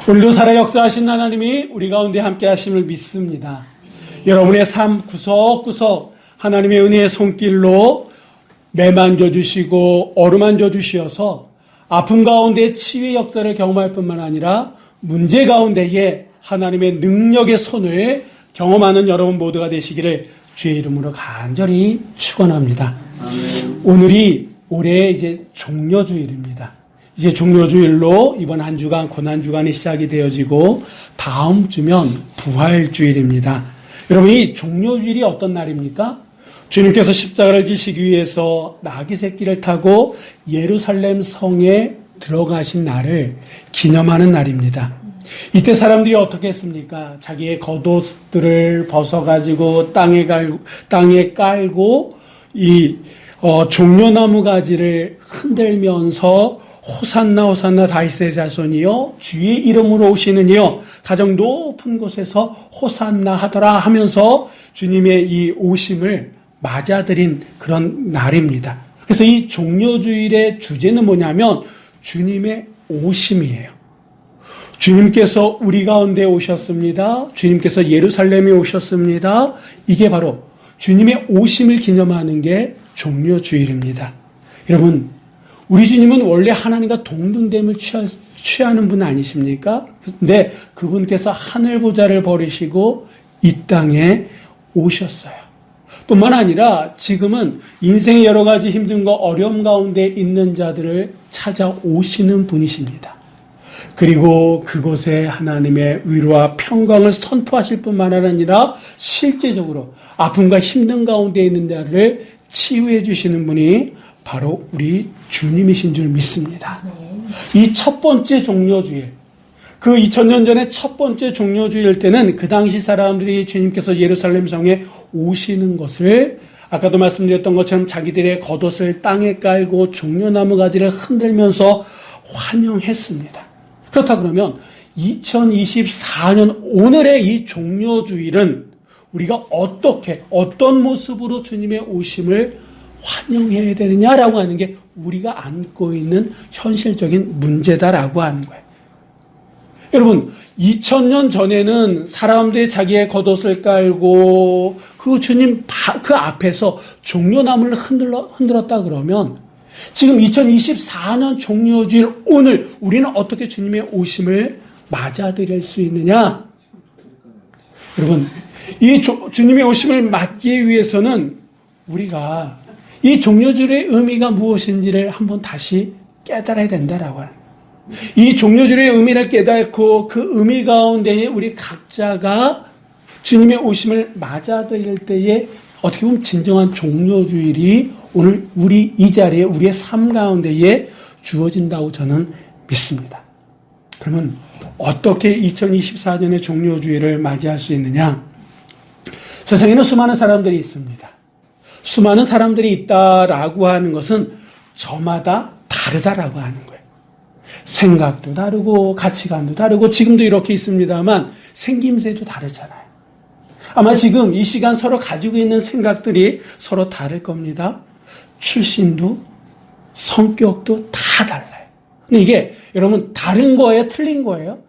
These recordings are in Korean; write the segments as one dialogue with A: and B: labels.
A: 오늘도 살아 역사하신 하나님이 우리 가운데 함께 하심을 믿습니다. 여러분의 삶 구석구석 하나님의 은혜의 손길로 매만져 주시고 어루만져 주시어서 아픔 가운데 치유의 역사를 경험할 뿐만 아니라 문제 가운데에 하나님의 능력의 손을 경험하는 여러분 모두가 되시기를 주의 이름으로 간절히 축원합니다. 오늘이 올해 이제 종려주일입니다. 이제 종려주일로 이번 한 주간 고난주간이 시작이 되어지고 다음 주면 부활주일입니다. 여러분, 이 종려주일이 어떤 날입니까? 주님께서 십자가를 지시기 위해서 나귀 새끼를 타고 예루살렘 성에 들어가신 날을 기념하는 날입니다. 이때 사람들이 어떻게 했습니까? 자기의 겉옷들을 벗어가지고 땅에 깔고 이 종려나무 가지를 흔들면서 호산나 호산나 다윗의 자손이여 주의 이름으로 오시는 이여 가장 높은 곳에서 호산나 하더라 하면서 주님의 이 오심을 맞아들인 그런 날입니다. 그래서 이 종려주일의 주제는 뭐냐면 주님의 오심이에요. 주님께서 우리 가운데 오셨습니다. 주님께서 예루살렘에 오셨습니다. 이게 바로 주님의 오심을 기념하는 게 종려주일입니다. 여러분, 우리 주님은 원래 하나님과 동등됨을 취하는 분 아니십니까? 근데 그분께서 하늘 보좌를 버리시고 이 땅에 오셨어요. 뿐만 아니라 지금은 인생의 여러 가지 힘듦과 어려움 가운데 있는 자들을 찾아오시는 분이십니다. 그리고 그곳에 하나님의 위로와 평강을 선포하실 뿐만 아니라 실제적으로 아픔과 힘든 가운데 있는 자들을 치유해 주시는 분이 바로 우리 주님이신 줄 믿습니다. 이 첫 번째 종려주일, 그 2000년 전에 첫 번째 종려주일 때는 그 당시 사람들이 주님께서 예루살렘 성에 오시는 것을 아까도 말씀드렸던 것처럼 자기들의 겉옷을 땅에 깔고 종려나무 가지를 흔들면서 환영했습니다. 그렇다 그러면 2024년 오늘의 이 종려주일은 우리가 어떤 모습으로 주님의 오심을 환영해야 되느냐라고 하는 게 우리가 안고 있는 현실적인 문제다라고 하는 거예요. 여러분, 2000년 전에는 사람들이 자기의 겉옷을 깔고 그 주님 그 앞에서 종려나무를 흔들었다 그러면 지금 2024년 종려주일 오늘 우리는 어떻게 주님의 오심을 맞아들일 수 있느냐? 여러분, 이 주님의 오심을 맞기 위해서는 우리가 이 종려주일의 의미가 무엇인지를 한번 다시 깨달아야 된다라고 하는 거예요. 이 종려주일의 의미를 깨닫고 그 의미 가운데에 우리 각자가 주님의 오심을 맞아들일 때에 어떻게 보면 진정한 종려주일이 오늘 우리 이 자리에 우리의 삶 가운데에 주어진다고 저는 믿습니다. 그러면 어떻게 2024년의 종려주일을 맞이할 수 있느냐? 세상에는 수많은 사람들이 있습니다. 수많은 사람들이 있다라고 하는 것은 저마다 다르다라고 하는 거예요. 생각도 다르고 가치관도 다르고 지금도 이렇게 있습니다만 생김새도 다르잖아요. 아마 지금 이 시간 서로 가지고 있는 생각들이 서로 다를 겁니다. 출신도 성격도 다 달라요. 근데 이게 여러분 다른 거예요? 틀린 거예요?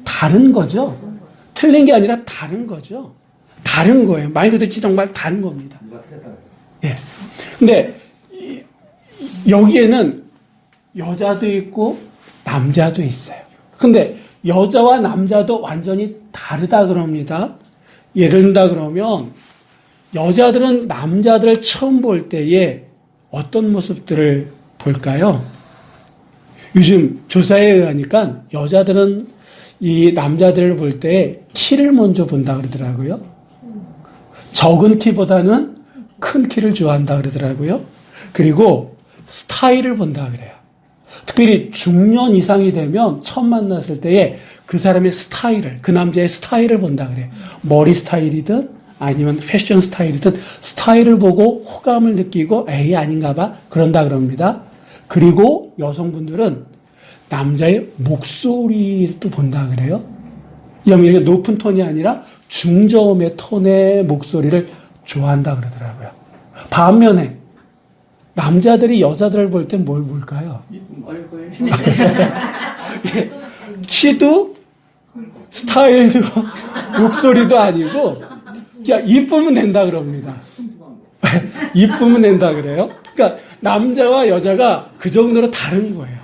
A: 다른 거죠. 틀린 게 아니라 다른 거죠. 다른 거예요. 말 그대로 정말 다른 겁니다. 예. 근데 여기에는 여자도 있고 남자도 있어요. 근데 여자와 남자도 완전히 다르다 그럽니다. 예를 든다 그러면 여자들은 남자들을 처음 볼 때에 어떤 모습들을 볼까요? 요즘 조사에 의하니까 여자들은 이 남자들을 볼 때 키를 먼저 본다 그러더라고요. 적은 키보다는 큰 키를 좋아한다 그러더라고요. 그리고 스타일을 본다 그래요. 특별히 중년 이상이 되면 처음 만났을 때에 그 사람의 스타일을, 그 남자의 스타일을 본다 그래요. 머리 스타일이든 아니면 패션 스타일이든 스타일을 보고 호감을 느끼고 에이 아닌가 봐 그런다 그럽니다. 그리고 여성분들은 남자의 목소리를 또 본다 그래요. 이게 높은 톤이 아니라 중저음의 톤의 목소리를 좋아한다 그러더라고요. 반면에 남자들이 여자들을 볼 땐 뭘 볼까요?
B: 얼굴.
A: 키도 스타일도 목소리도 아니고 그냥 이쁘면 된다 그럽니다. 이쁘면 된다 그래요. 그러니까 남자와 여자가 그 정도로 다른 거예요.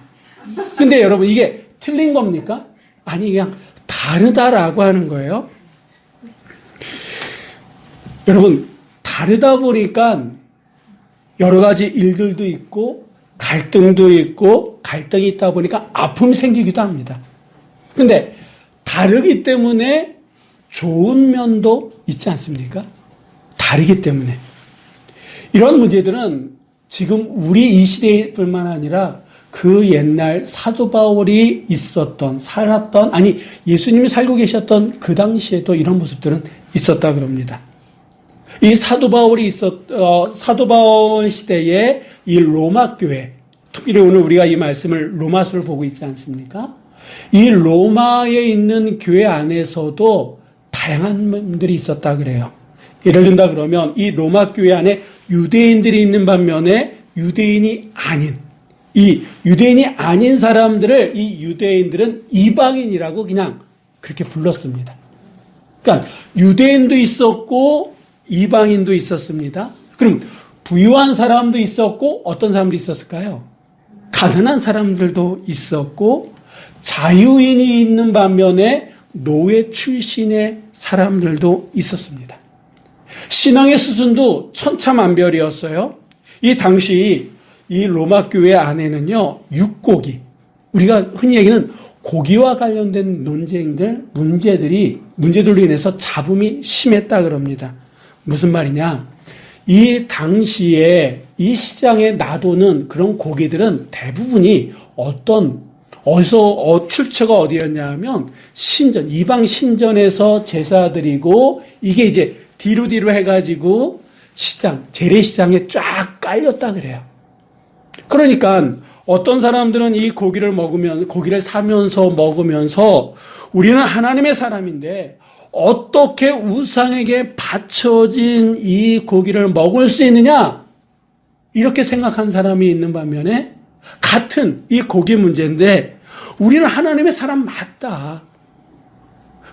A: 근데 여러분 이게 틀린 겁니까? 아니 그냥 다르다라고 하는 거예요. 여러분 다르다 보니까 여러 가지 일들도 있고 갈등도 있고 갈등이 있다 보니까 아픔이 생기기도 합니다. 근데 다르기 때문에 좋은 면도 있지 않습니까? 다르기 때문에. 이런 문제들은 지금 우리 이 시대뿐만 아니라 그 옛날 사도 바울이 있었던, 살았던, 아니, 예수님이 살고 계셨던 그 당시에도 이런 모습들은 있었다 그럽니다. 이 사도 바울 시대에 이 로마 교회, 특별히 오늘 우리가 이 말씀을 로마서를 보고 있지 않습니까? 이 로마에 있는 교회 안에서도 다양한 분들이 있었다 그래요. 예를 든다 그러면 이 로마 교회 안에 유대인들이 있는 반면에 유대인이 아닌 사람들을 이 유대인들은 이방인이라고 그냥 그렇게 불렀습니다. 그러니까 유대인도 있었고 이방인도 있었습니다. 그럼 부유한 사람도 있었고 어떤 사람도 있었을까요? 가난한 사람들도 있었고 자유인이 있는 반면에 노예 출신의 사람들도 있었습니다. 신앙의 수준도 천차만별이었어요. 이 당시 이 로마 교회 안에는요, 육고기, 우리가 흔히 얘기하는 고기와 관련된 문제들로 인해서 잡음이 심했다 그럽니다. 무슨 말이냐? 이 당시에 이 시장에 놔두는 그런 고기들은 대부분이 출처가 어디였냐 하면 이방 신전에서 제사드리고 이게 이제 뒤로 해가지고 재래시장에 쫙 깔렸다 그래요. 그러니까 어떤 사람들은 이 고기를 사면서 먹으면서 우리는 하나님의 사람인데 어떻게 우상에게 바쳐진 이 고기를 먹을 수 있느냐? 이렇게 생각한 사람이 있는 반면에 같은 이 고기 문제인데 우리는 하나님의 사람 맞다.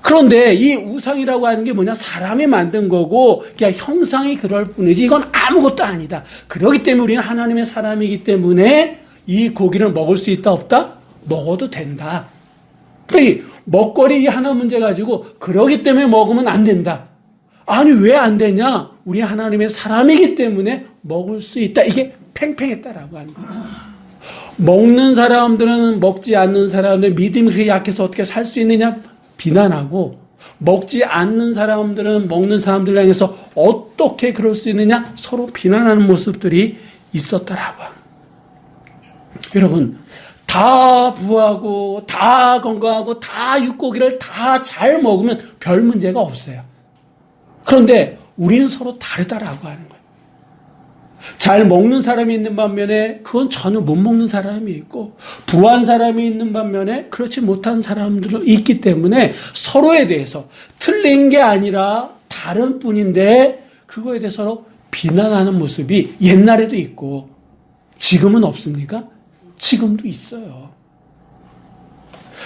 A: 그런데 이 우상이라고 하는 게 뭐냐? 사람이 만든 거고 그냥 형상이 그럴 뿐이지 이건 아무것도 아니다. 그렇기 때문에 우리는 하나님의 사람이기 때문에 이 고기를 먹을 수 있다 없다? 먹어도 된다. 그러니까 이 먹거리 하나 문제 가지고 그러기 때문에 먹으면 안 된다. 아니 왜 안 되냐? 우리 하나님의 사람이기 때문에 먹을 수 있다. 이게 팽팽했다라고 하는 거예요. 먹는 사람들은 먹지 않는 사람들 믿음이 그렇게 약해서 어떻게 살 수 있느냐? 비난하고 먹지 않는 사람들은 먹는 사람들을 향해서 어떻게 그럴 수 있느냐? 서로 비난하는 모습들이 있었다라고 합니다. 여러분 다 부하고 다 건강하고 다 육고기를 다 잘 먹으면 별 문제가 없어요. 그런데 우리는 서로 다르다라고 하는 거예요. 잘 먹는 사람이 있는 반면에 그건 전혀 못 먹는 사람이 있고 부한 사람이 있는 반면에 그렇지 못한 사람들이 있기 때문에 서로에 대해서 틀린 게 아니라 다른 뿐인데 그거에 대해서 서로 비난하는 모습이 옛날에도 있고 지금은 없습니까? 지금도 있어요.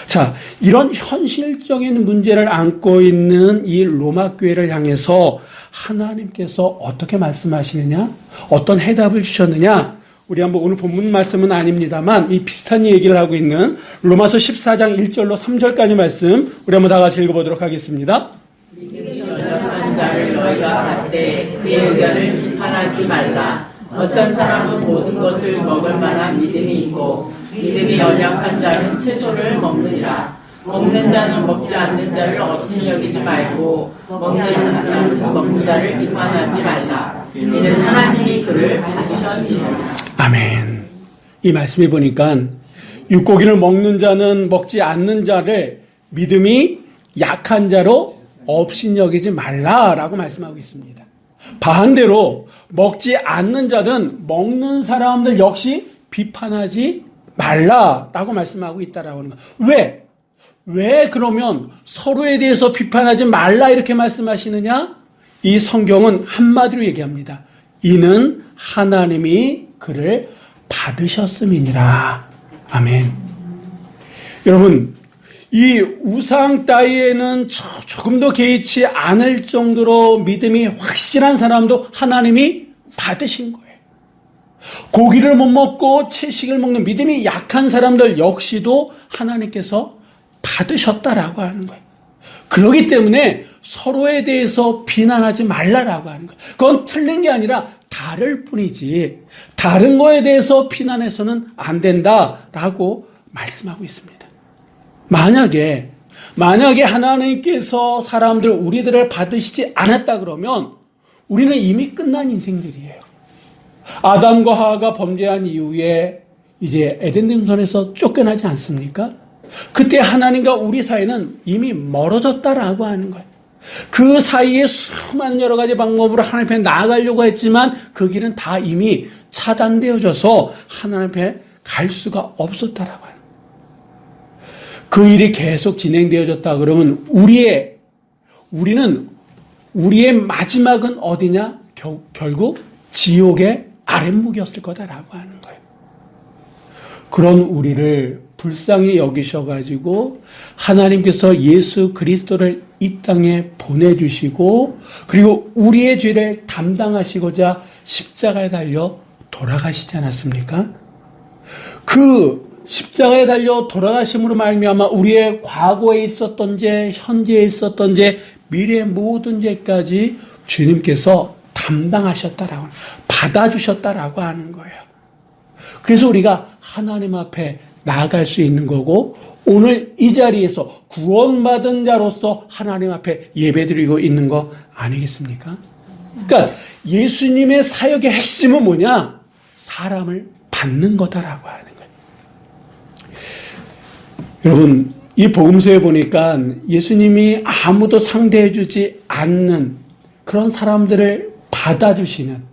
A: 자, 이런 현실적인 문제를 안고 있는 이 로마 교회를 향해서 하나님께서 어떻게 말씀하시느냐? 어떤 해답을 주셨느냐? 우리 한번 오늘 본문 말씀은 아닙니다만 이 비슷한 얘기를 하고 있는 로마서 14장 1절로 3절까지 말씀 우리 한번 다 같이 읽어보도록 하겠습니다.
B: 믿음이 연약한 자를 너희가 받되 그의 의견을 비판하지 말라. 어떤 사람은 모든 것을 먹을 만한 믿음이 있고 믿음이 연약한 자는 채소를 먹느니라. 먹는 자는 먹지 않는 자를 없이 여기지 말고 먹는 자는 먹는 자를 비판하지 말라. 이는 하나님이 그를 받으셨느니라.
A: 아멘. 이 말씀에 보니까 육고기를 먹는 자는 먹지 않는 자를 믿음이 약한 자로 없이 여기지 말라라고 말씀하고 있습니다. 반대로 먹지 않는 자든 먹는 사람들 역시 비판하지 말라라고 말씀하고 있다라고 하는 거예요. 왜 그러면 서로에 대해서 비판하지 말라 이렇게 말씀하시느냐? 이 성경은 한마디로 얘기합니다. 이는 하나님이 그를 받으셨음이니라. 아멘. 여러분, 이 우상 따위에는 조금 더 개의치 않을 정도로 믿음이 확실한 사람도 하나님이 받으신 거예요. 고기를 못 먹고 채식을 먹는 믿음이 약한 사람들 역시도 하나님께서 받으셨다라고 하는 거예요. 그렇기 때문에 서로에 대해서 비난하지 말라라고 하는 거예요. 그건 틀린 게 아니라 다를 뿐이지 다른 거에 대해서 비난해서는 안 된다라고 말씀하고 있습니다. 만약에 하나님께서 사람들 우리들을 받으시지 않았다 그러면 우리는 이미 끝난 인생들이에요. 아담과 하와가 범죄한 이후에 이제 에덴 동산에서 쫓겨나지 않습니까? 그때 하나님과 우리 사이는 이미 멀어졌다라고 하는 거예요. 그 사이에 수많은 여러 가지 방법으로 하나님 앞에 나아가려고 했지만 그 길은 다 이미 차단되어져서 하나님 앞에 갈 수가 없었다라고 하는 거예요. 그 일이 계속 진행되어졌다 그러면 우리는 우리의 마지막은 어디냐? 결국 지옥의 아랫목이었을 거다라고 하는 거예요. 그런 우리를 불쌍히 여기셔가지고 하나님께서 예수 그리스도를 이 땅에 보내주시고 그리고 우리의 죄를 담당하시고자 십자가에 달려 돌아가시지 않았습니까? 그 십자가에 달려 돌아가심으로 말미암아 우리의 과거에 있었던 죄, 현재에 있었던 죄, 미래의 모든 죄까지 주님께서 담당하셨다라고 받아주셨다라고 하는 거예요. 그래서 우리가 하나님 앞에 나아갈 수 있는 거고 오늘 이 자리에서 구원받은 자로서 하나님 앞에 예배드리고 있는 거 아니겠습니까? 그러니까 예수님의 사역의 핵심은 뭐냐? 사람을 받는 거다라고 하는 거예요. 여러분, 이 복음서에 보니까 예수님이 아무도 상대해주지 않는 그런 사람들을 받아주시는,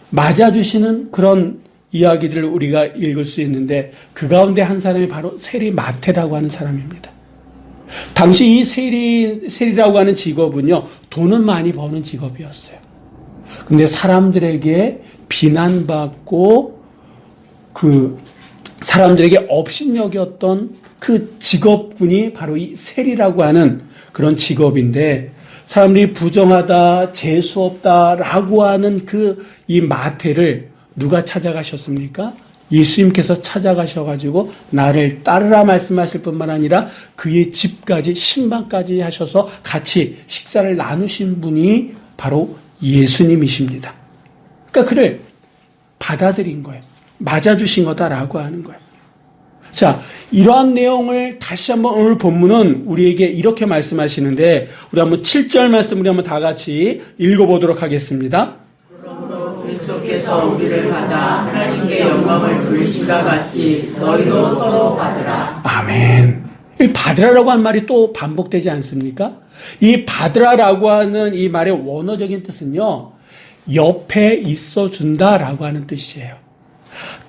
A: 맞아주시는 그런 이야기들을 우리가 읽을 수 있는데 그 가운데 한 사람이 바로 세리 마태라고 하는 사람입니다. 당시 이 세리라고 하는 직업은요, 돈은 많이 버는 직업이었어요. 근데 사람들에게 비난받고 사람들에게 업신여겼던 그 직업군이 바로 이 세리라고 하는 그런 직업인데 사람들이 부정하다, 재수없다라고 하는 이 마태를 누가 찾아가셨습니까? 예수님께서 찾아가셔가지고 나를 따르라 말씀하실 뿐만 아니라 그의 집까지 신방까지 하셔서 같이 식사를 나누신 분이 바로 예수님이십니다. 그러니까 그를 받아들인 거예요. 맞아주신 거다라고 하는 거예요. 자, 이러한 내용을 다시 한번 오늘 본문은 우리에게 이렇게 말씀하시는데 우리 한번 7절 말씀 우리 한번 다 같이 읽어보도록 하겠습니다.
B: 그러므로 그리스도께서 우리를 받아 하나님께 영광을 돌리심과 같이 너희도 서로 받으라.
A: 아멘. 이 받으라라고 한 말이 또 반복되지 않습니까? 이 받으라라고 하는 이 말의 원어적인 뜻은요, 옆에 있어준다라고 하는 뜻이에요.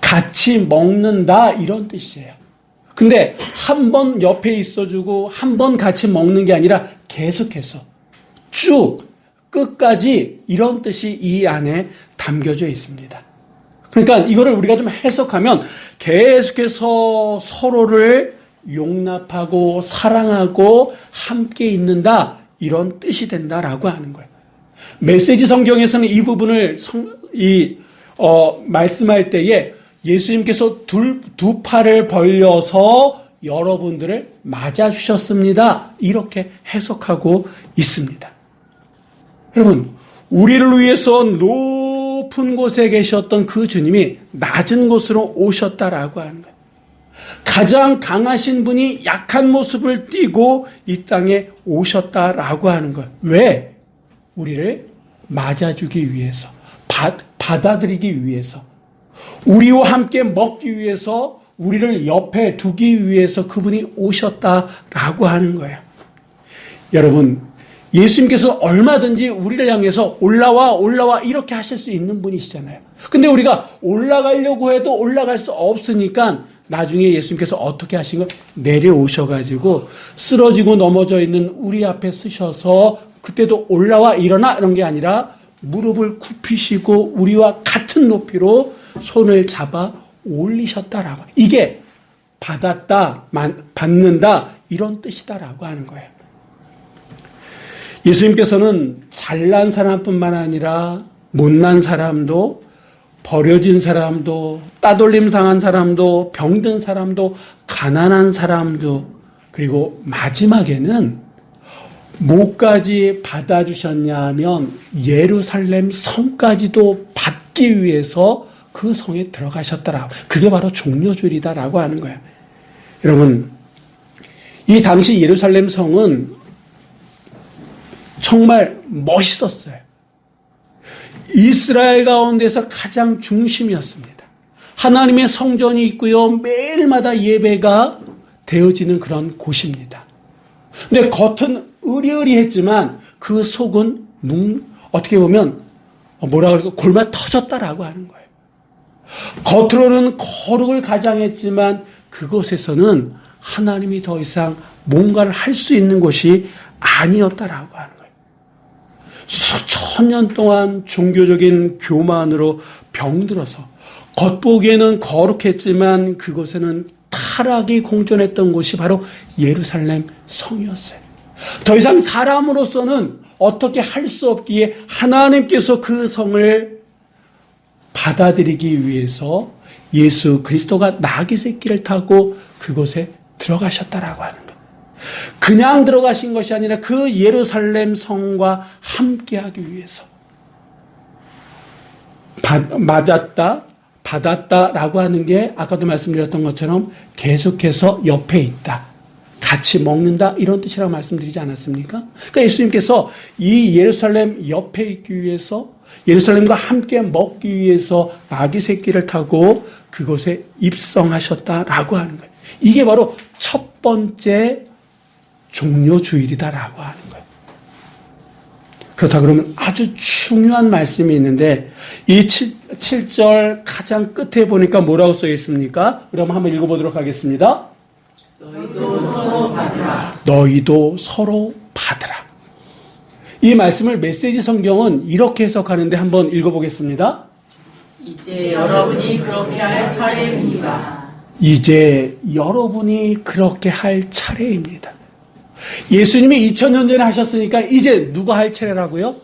A: 같이 먹는다 이런 뜻이에요. 근데 한 번 옆에 있어주고 한 번 같이 먹는 게 아니라 계속해서 쭉 끝까지 이런 뜻이 이 안에 담겨져 있습니다. 그러니까 이거를 우리가 좀 해석하면 계속해서 서로를 용납하고 사랑하고 함께 있는다 이런 뜻이 된다라고 하는 거예요. 메시지 성경에서는 이 부분을 말씀할 때에 예수님께서 두 팔을 벌려서 여러분들을 맞아주셨습니다. 이렇게 해석하고 있습니다. 여러분, 우리를 위해서 높은 곳에 계셨던 그 주님이 낮은 곳으로 오셨다라고 하는 거예요. 가장 강하신 분이 약한 모습을 띠고 이 땅에 오셨다라고 하는 거예요. 왜? 우리를 맞아주기 위해서, 받아들이기 위해서, 우리와 함께 먹기 위해서, 우리를 옆에 두기 위해서 그분이 오셨다라고 하는 거예요. 여러분, 예수님께서 얼마든지 우리를 향해서 올라와 이렇게 하실 수 있는 분이시잖아요. 근데 우리가 올라가려고 해도 올라갈 수 없으니까 나중에 예수님께서 어떻게 하신 거? 내려오셔가지고 쓰러지고 넘어져 있는 우리 앞에 쓰셔서 그때도 올라와 일어나 이런 게 아니라 무릎을 굽히시고 우리와 같은 높이로 손을 잡아 올리셨다라고. 이게 받았다, 받는다 이런 뜻이다라고 하는 거예요. 예수님께서는 잘난 사람뿐만 아니라 못난 사람도, 버려진 사람도, 따돌림 당한 사람도, 병든 사람도, 가난한 사람도, 그리고 마지막에는 뭐까지 받아주셨냐 하면 예루살렘 성까지도 받기 위해서 그 성에 들어가셨더라. 그게 바로 종려주일이다라고 하는 거예요. 여러분, 이 당시 예루살렘 성은 정말 멋있었어요. 이스라엘 가운데서 가장 중심이었습니다. 하나님의 성전이 있고요. 매일마다 예배가 되어지는 그런 곳입니다. 근데 겉은 으리으리했지만 그 속은 어떻게 보면 뭐라 그럴까 골마 터졌다라고 하는 거예요. 겉으로는 거룩을 가장했지만 그곳에서는 하나님이 더 이상 뭔가를 할 수 있는 곳이 아니었다라고 하는 거예요. 수천 년 동안 종교적인 교만으로 병들어서 겉보기에는 거룩했지만 그곳에는 타락이 공존했던 곳이 바로 예루살렘 성이었어요. 더 이상 사람으로서는 어떻게 할 수 없기에 하나님께서 그 성을 받아들이기 위해서 예수 그리스도가 나귀 새끼를 타고 그곳에 들어가셨다라고 하는 거예요. 그냥 들어가신 것이 아니라 그 예루살렘 성과 함께하기 위해서 맞았다, 받았다라고 하는 게 아까도 말씀드렸던 것처럼 계속해서 옆에 있다, 같이 먹는다 이런 뜻이라고 말씀드리지 않았습니까? 그러니까 예수님께서 이 예루살렘 옆에 있기 위해서 예루살렘과 함께 먹기 위해서 나귀 새끼를 타고 그곳에 입성하셨다라고 하는 거예요. 이게 바로 첫 번째 종려주일이다라고 하는 거예요. 그렇다 그러면 아주 중요한 말씀이 있는데 이 7절 가장 끝에 보니까 뭐라고 써 있습니까? 그럼 한번 읽어보도록 하겠습니다.
B: 너희도 서로 받으라.
A: 너희도 서로 받으라. 이 말씀을 메시지 성경은 이렇게 해석하는데 한번 읽어보겠습니다.
B: 이제 여러분이 그렇게 할 차례입니다.
A: 이제 여러분이 그렇게 할 차례입니다. 예수님이 2000년 전에 하셨으니까 이제 누가 할 차례라고요?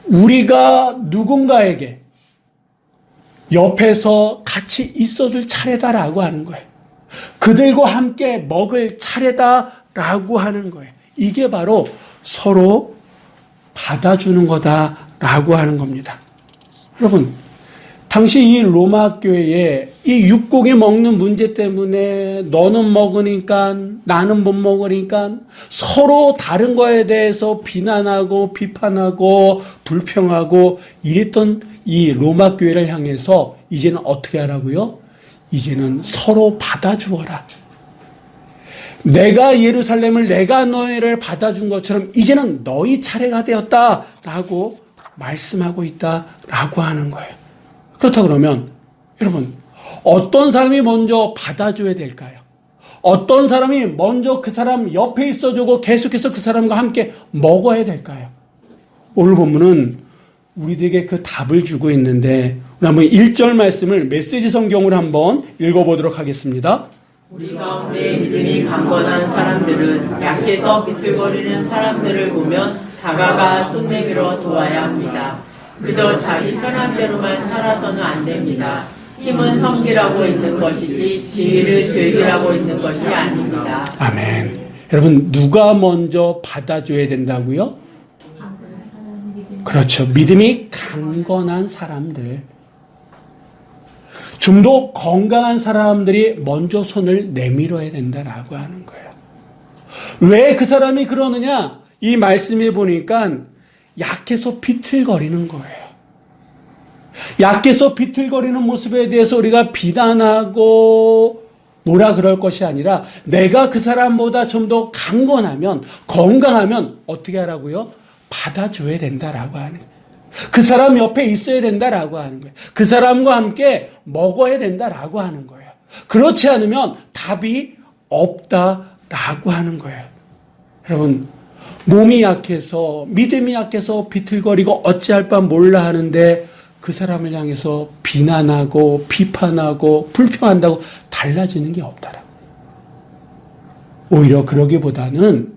A: 우리가 누군가에게 옆에서 같이 있어줄 차례다라고 하는 거예요. 그들과 함께 먹을 차례다라고 하는 거예요. 이게 바로 서로 받아주는 거다라고 하는 겁니다. 여러분, 당시 이 로마 교회에 이 육고기 먹는 문제 때문에 너는 먹으니까 나는 못 먹으니까 서로 다른 거에 대해서 비난하고 비판하고 불평하고 이랬던 이 로마 교회를 향해서 이제는 어떻게 하라고요? 이제는 서로 받아주어라. 내가 예루살렘을 내가 너희를 받아준 것처럼 이제는 너희 차례가 되었다라고 말씀하고 있다라고 하는 거예요. 그렇다 그러면 여러분 어떤 사람이 먼저 받아줘야 될까요? 어떤 사람이 먼저 그 사람 옆에 있어주고 계속해서 그 사람과 함께 먹어야 될까요? 오늘 본문은 우리들에게 그 답을 주고 있는데 우리 한번 1절 말씀을 메시지 성경으로 한번 읽어보도록 하겠습니다.
B: 우리 가운데 믿음이 강건한 사람들은 약해서 비틀거리는 사람들을 보면 다가가 손 내밀어 도와야 합니다. 그저 자기 편한 대로만 살아서는 안 됩니다. 힘은 섬기라고 있는 것이지 지위를 즐기라고 있는 것이 아닙니다.
A: 아멘. 여러분 누가 먼저 받아줘야 된다고요? 그렇죠. 믿음이 강건한 사람들. 좀 더 건강한 사람들이 먼저 손을 내밀어야 된다라고 하는 거예요. 왜 그 사람이 그러느냐? 이 말씀에 보니까 약해서 비틀거리는 거예요. 약해서 비틀거리는 모습에 대해서 우리가 비난하고 뭐라 그럴 것이 아니라 내가 그 사람보다 좀 더 강건하면 건강하면 어떻게 하라고요? 받아줘야 된다라고 하는 거예요. 그 사람 옆에 있어야 된다라고 하는 거예요. 그 사람과 함께 먹어야 된다라고 하는 거예요. 그렇지 않으면 답이 없다라고 하는 거예요. 여러분 몸이 약해서 믿음이 약해서 비틀거리고 어찌할 바 몰라 하는데 그 사람을 향해서 비난하고 비판하고 불평한다고 달라지는 게 없더라. 오히려 그러기보다는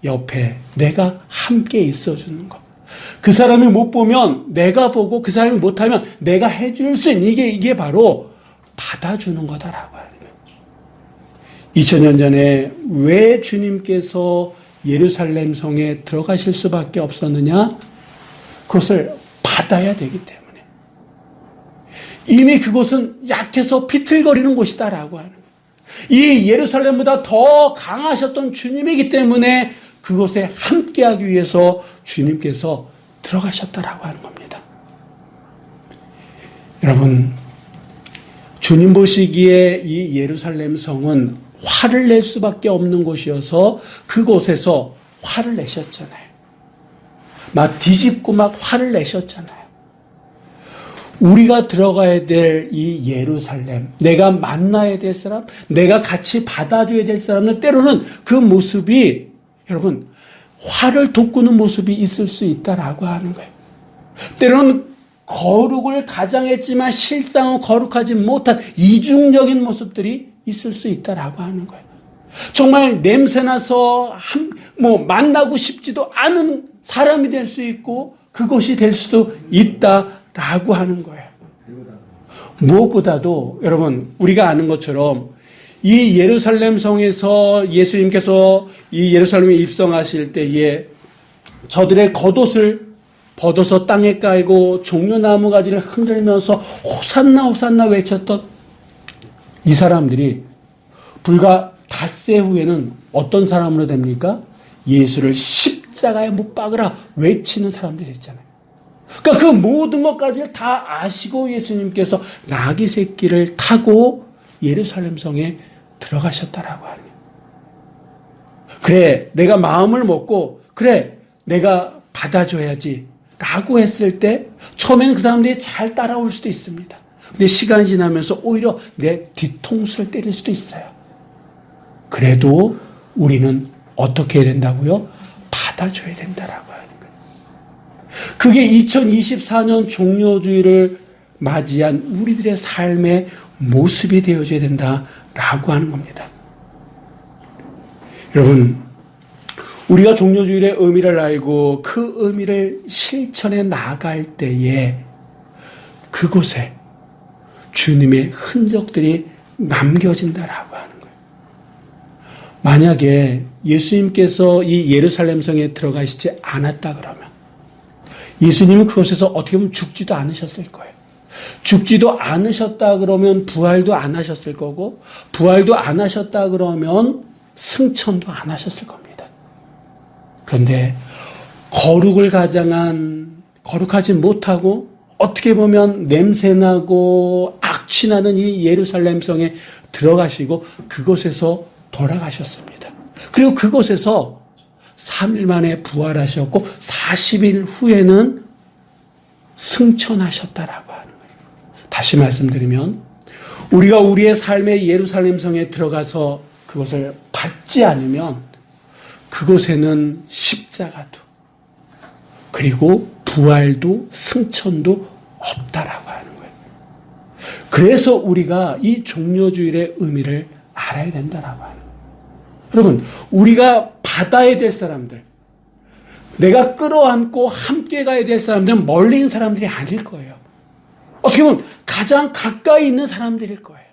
A: 옆에 내가 함께 있어주는 것. 그 사람이 못 보면 내가 보고 그 사람이 못하면 내가 해줄 수 있는 이게 바로 받아주는 거다라고 하는 거예요. 2000년 전에 왜 주님께서 예루살렘 성에 들어가실 수밖에 없었느냐? 그것을 받아야 되기 때문에. 이미 그곳은 약해서 비틀거리는 곳이다라고 하는 거예요. 이 예루살렘보다 더 강하셨던 주님이기 때문에 그곳에 함께하기 위해서 주님께서 들어가셨다라고 하는 겁니다. 여러분, 주님 보시기에 이 예루살렘 성은 화를 낼 수밖에 없는 곳이어서 그곳에서 화를 내셨잖아요. 막 뒤집고 막 화를 내셨잖아요. 우리가 들어가야 될 이 예루살렘, 내가 만나야 될 사람, 내가 같이 받아줘야 될 사람은 때로는 그 모습이 여러분 화를 돋구는 모습이 있을 수 있다라고 하는 거예요. 때로는 거룩을 가장했지만 실상은 거룩하지 못한 이중적인 모습들이 있을 수 있다라고 하는 거예요. 정말 냄새나서 만나고 싶지도 않은 사람이 될 수 있고 그것이 될 수도 있다라고 하는 거예요. 무엇보다도 여러분 우리가 아는 것처럼 이 예루살렘 성에서 예수님께서 이 예루살렘에 입성하실 때에 저들의 겉옷을 벗어서 땅에 깔고 종려나무 가지를 흔들면서 호산나 호산나 외쳤던 이 사람들이 불과 닷새 후에는 어떤 사람으로 됩니까? 예수를 십자가에 못 박으라 외치는 사람들이 됐잖아요. 그러니까 그 모든 것까지를 다 아시고 예수님께서 나귀 새끼를 타고 예루살렘 성에 들어가셨다라고 하네요. 그래, 내가 마음을 먹고 그래, 내가 받아줘야지 라고 했을 때 처음에는 그 사람들이 잘 따라올 수도 있습니다. 근데 시간이 지나면서 오히려 내 뒤통수를 때릴 수도 있어요. 그래도 우리는 어떻게 해야 된다고요? 받아줘야 된다라고 하는 거예요. 그게 2024년 종료주의를 맞이한 우리들의 삶의 모습이 되어줘야 된다라고 하는 겁니다. 여러분, 우리가 종료주일의 의미를 알고 그 의미를 실천해 나갈 때에 그곳에 주님의 흔적들이 남겨진다라고 하는 거예요. 만약에 예수님께서 이 예루살렘 성에 들어가시지 않았다 그러면 예수님은 그곳에서 어떻게 보면 죽지도 않으셨을 거예요. 죽지도 않으셨다 그러면 부활도 안 하셨을 거고 부활도 안 하셨다 그러면 승천도 안 하셨을 겁니다. 그런데 거룩을 가장한 거룩하지 못하고 어떻게 보면 냄새나고 악취나는 이 예루살렘 성에 들어가시고 그곳에서 돌아가셨습니다. 그리고 그곳에서 3일 만에 부활하셨고 40일 후에는 승천하셨다라고 하는 거예요. 다시 말씀드리면 우리가 우리의 삶의 예루살렘 성에 들어가서 그것을 받지 않으면 그곳에는 십자가도 그리고 부활도 승천도 없다라고 하는 거예요. 그래서 우리가 이 종료주일의 의미를 알아야 된다라고 하는 거예요. 여러분, 우리가 받아야 될 사람들, 내가 끌어안고 함께 가야 될 사람들은 멀리 있는 사람들이 아닐 거예요. 어떻게 보면 가장 가까이 있는 사람들일 거예요.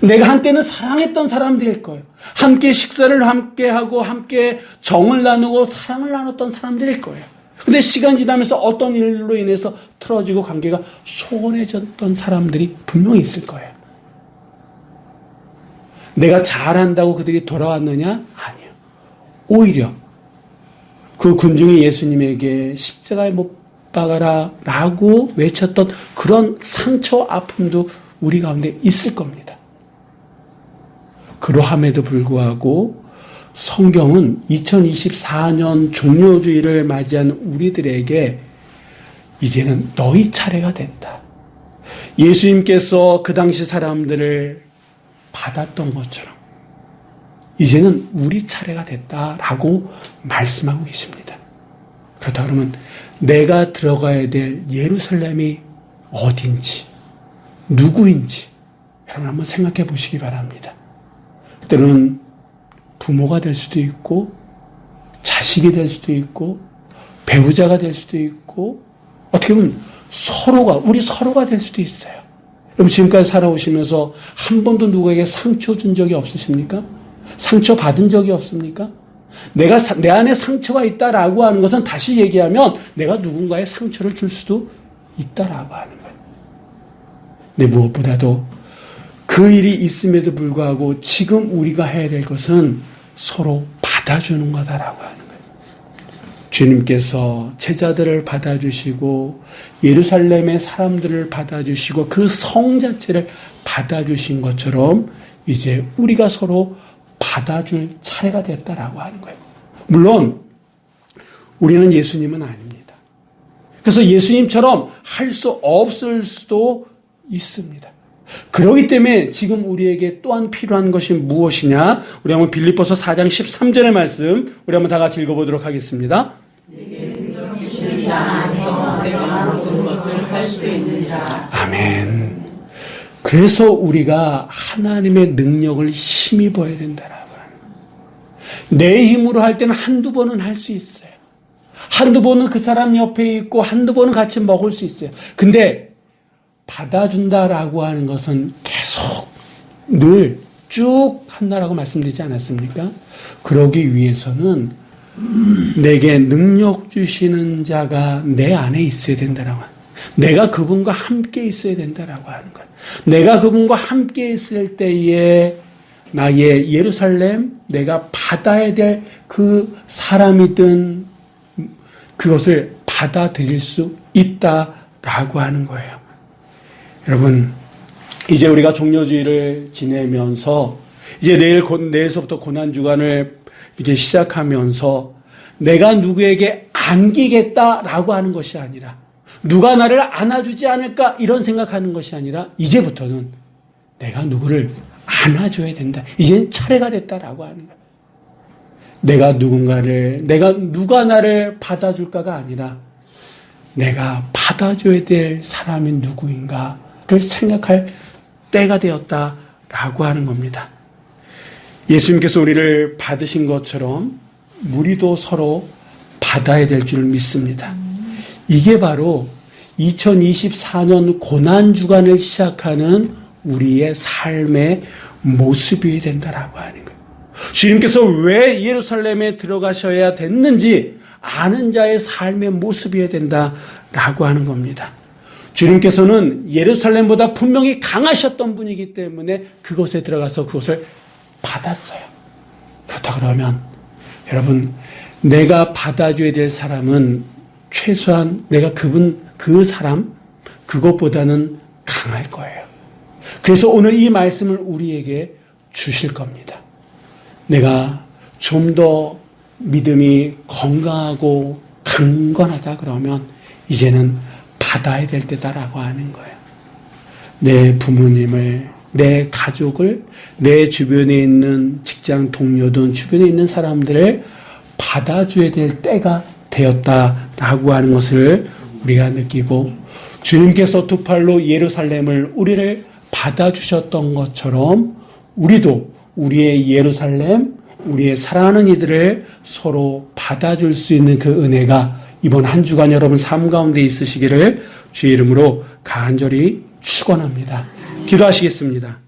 A: 내가 한때는 사랑했던 사람들일 거예요. 함께 식사를 함께 하고 함께 정을 나누고 사랑을 나눴던 사람들일 거예요. 근데 시간 지나면서 어떤 일로 인해서 틀어지고 관계가 소원해졌던 사람들이 분명히 있을 거예요. 내가 잘한다고 그들이 돌아왔느냐? 아니요. 오히려 그 군중이 예수님에게 십자가에 못 박아라 라고 외쳤던 그런 상처 아픔도 우리 가운데 있을 겁니다. 그러함에도 불구하고 성경은 2024년 종료주의를 맞이한 우리들에게 이제는 너희 차례가 됐다. 예수님께서 그 당시 사람들을 받았던 것처럼 이제는 우리 차례가 됐다라고 말씀하고 계십니다. 그렇다 그러면 내가 들어가야 될 예루살렘이 어딘지, 누구인지 여러분 한번 생각해 보시기 바랍니다. 때로는 부모가 될 수도 있고 자식이 될 수도 있고 배우자가 될 수도 있고 어떻게 보면 우리 서로가 될 수도 있어요. 여러분 지금까지 살아오시면서 한 번도 누구에게 상처 준 적이 없으십니까? 상처 받은 적이 없습니까? 내 안에 상처가 있다라고 하는 것은 다시 얘기하면 내가 누군가의 상처를 줄 수도 있다라고 하는 거예요. 근데 무엇보다도 그 일이 있음에도 불구하고 지금 우리가 해야 될 것은 서로 받아주는 거다라고 하는 거예요. 주님께서 제자들을 받아주시고 예루살렘의 사람들을 받아주시고 그 성 자체를 받아주신 것처럼 이제 우리가 서로 받아줄 차례가 됐다라고 하는 거예요. 물론 우리는 예수님은 아닙니다. 그래서 예수님처럼 할 수 없을 수도 있습니다. 그렇기 때문에 지금 우리에게 또한 필요한 것이 무엇이냐? 우리 한번 빌립보서 4장 13절의 말씀 우리 한번 다 같이 읽어보도록 하겠습니다. 아멘. 그래서 우리가 하나님의 능력을 힘입어야 된다라고 하는 거예요. 내 힘으로 할 때는 한두 번은 할 수 있어요. 한두 번은 그 사람 옆에 있고 한두 번은 같이 먹을 수 있어요. 근데 받아준다라고 하는 것은 계속 늘 쭉 한다라고 말씀드리지 않았습니까? 그러기 위해서는 내게 능력 주시는 자가 내 안에 있어야 된다라고 하는 거예요. 내가 그분과 함께 있어야 된다라고 하는 거예요. 내가 그분과 함께 있을 때에 나의 예루살렘, 내가 받아야 될 그 사람이든 그것을 받아들일 수 있다라고 하는 거예요. 여러분, 이제 우리가 종려주의를 지내면서 이제 내일서부터 고난주간을 이제 시작하면서 내가 누구에게 안기겠다라고 하는 것이 아니라 누가 나를 안아주지 않을까 이런 생각하는 것이 아니라 이제부터는 내가 누구를 안아줘야 된다. 이젠 차례가 됐다라고 하는 거예요. 누가 나를 받아줄까가 아니라 내가 받아줘야 될 사람이 누구인가를 생각할 때가 되었다라고 하는 겁니다. 예수님께서 우리를 받으신 것처럼 우리도 서로 받아야 될 줄 믿습니다. 이게 바로 2024년 고난주간을 시작하는 우리의 삶의 모습이 된다라고 하는 거예요. 주님께서 왜 예루살렘에 들어가셔야 됐는지 아는 자의 삶의 모습이어야 된다라고 하는 겁니다. 주님께서는 예루살렘보다 분명히 강하셨던 분이기 때문에 그곳에 들어가서 그것을 받았어요. 그렇다 그러면 여러분, 내가 받아줘야 될 사람은 최소한 내가 그 사람 그것보다는 강할 거예요. 그래서 오늘 이 말씀을 우리에게 주실 겁니다. 내가 좀 더 믿음이 건강하고 강건하다 그러면 이제는 받아야 될 때다라고 하는 거예요. 내 부모님을, 내 가족을, 내 주변에 있는 직장 동료든 주변에 있는 사람들을 받아줘야 될 때가 되었다라고 하는 것을 우리가 느끼고 주님께서 두 팔로 예루살렘을 우리를 받아주셨던 것처럼 우리도 우리의 예루살렘, 우리의 사랑하는 이들을 서로 받아줄 수 있는 그 은혜가 이번 한 주간 여러분 삶 가운데 있으시기를 주의 이름으로 간절히 축원합니다. 기도하시겠습니다.